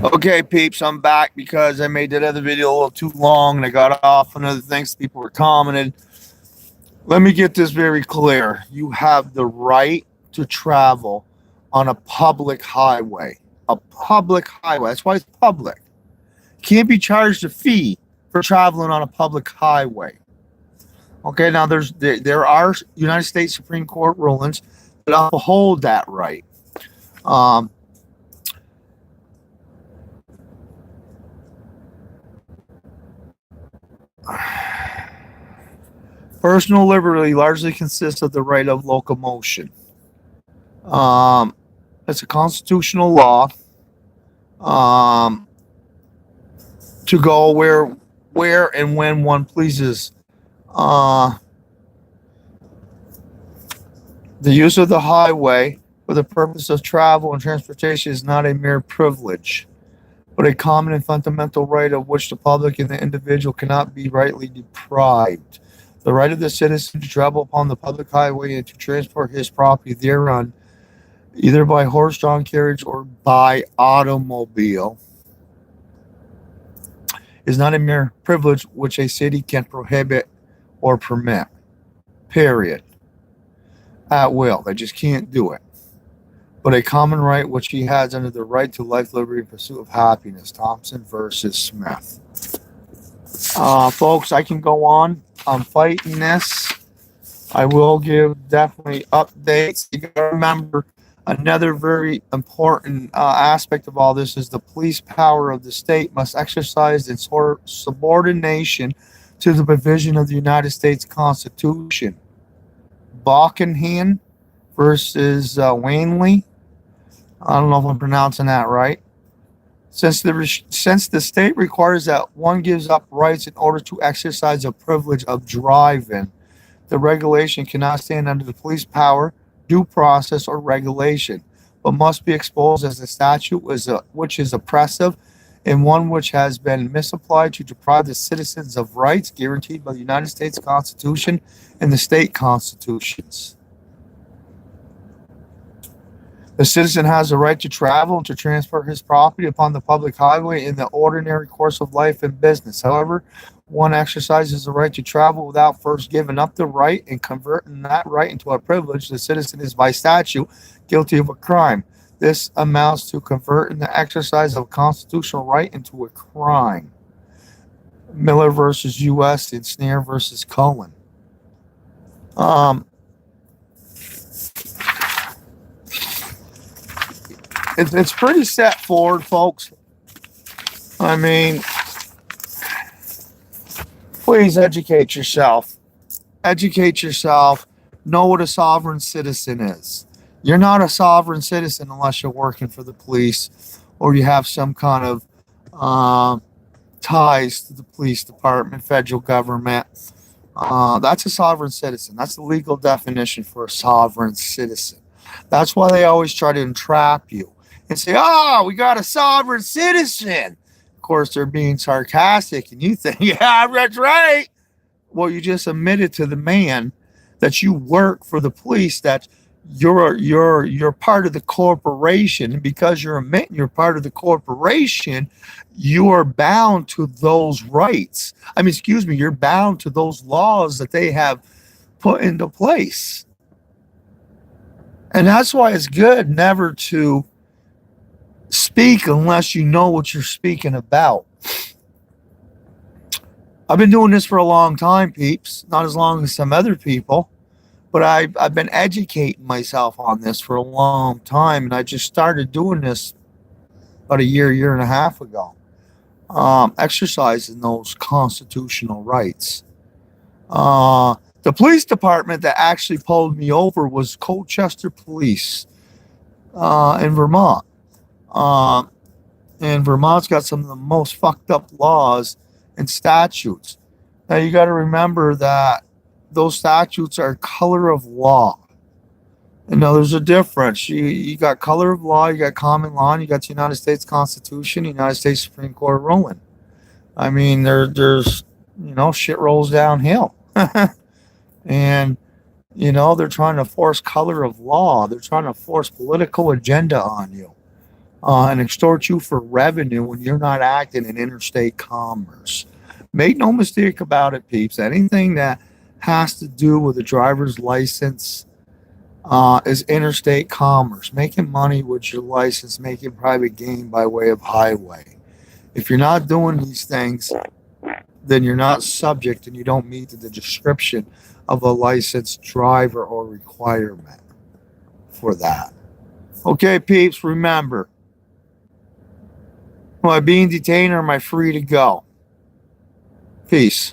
Okay, peeps, I'm back because I made that other video a little too long and I got off on other things people were commenting. Let me get this very clear. You have the right to travel on a public highway. A public highway. That's why it's public. Can't be charged a fee for traveling on a public highway. Okay, now there are United States Supreme Court rulings that uphold that right. Um, Personal liberty largely consists of the right of locomotion. Um, it's a constitutional law um, to go where and when one pleases. Uh, the use of the highway for the purpose of travel and transportation is not a mere privilege, but a common and fundamental right of which the public and the individual cannot be rightly deprived. The right of the citizen to travel upon the public highway and to transport his property thereon, either by horse-drawn carriage or by automobile, is not a mere privilege which a city can prohibit or permit. Period. At will. They just can't do it. But a common right which he has under the right to life, liberty, and pursuit of happiness. Thompson versus Smith. Folks, I can go on. I'm fighting this. I will give definitely updates. You got to remember, another very important aspect of all this is the police power of the state must exercise its subordination to the provision of the United States Constitution. Buckingham versus Wanley. I don't know if I'm pronouncing that right. Since the state requires that one gives up rights in order to exercise the privilege of driving, the regulation cannot stand under the police power, due process, or regulation, but must be exposed as a statute which is oppressive and one which has been misapplied to deprive the citizens of rights guaranteed by the United States Constitution and the state constitutions. The citizen has the right to travel and to transport his property upon the public highway in the ordinary course of life and business. However, one exercises the right to travel without first giving up the right and converting that right into a privilege. The citizen is by statute guilty of a crime. This amounts to converting the exercise of a constitutional right into a crime. Miller versus U.S. and Sneer versus Cullen. It's pretty set forward, folks. I mean, please educate yourself. Educate yourself. Know what a sovereign citizen is. You're not a sovereign citizen unless you're working for the police or you have some kind of ties to the police department, federal government. That's a sovereign citizen. That's the legal definition for a sovereign citizen. That's why they always try to entrap you and say, oh, we got a sovereign citizen. Of course, they're being sarcastic, and you think, yeah, that's right. Well, you just admitted to the man that you work for the police, that you're part of the corporation, and because you're admitting you're part of the corporation, you are bound to those rights. I mean, excuse me, you're bound to those laws that they have put into place. And that's why it's good never to speak unless you know what you're speaking about. I've been doing this for a long time, peeps. Not as long as some other people, but I've been educating myself on this for a long time, and I just started doing this about a year and a half ago, exercising those constitutional rights. The police department that actually pulled me over was Colchester Police in Vermont. And Vermont's got some of the most fucked up laws and statutes. Now you got to remember that those statutes are color of law. And now there's a difference. You got color of law, you got common law, and you got the United States Constitution, United States Supreme Court ruling. I mean, there's shit rolls downhill. And they're trying to force color of law. They're trying to force political agenda on you. and extort you for revenue when you're not acting in interstate commerce. Make no mistake about it, peeps. Anything that has to do with a driver's license is interstate commerce, making money with your license, making private gain by way of highway. If you're not doing these things, then you're not subject and you don't meet the description of a licensed driver or requirement for that. Okay, peeps, remember, am I being detained or am I free to go? Peace.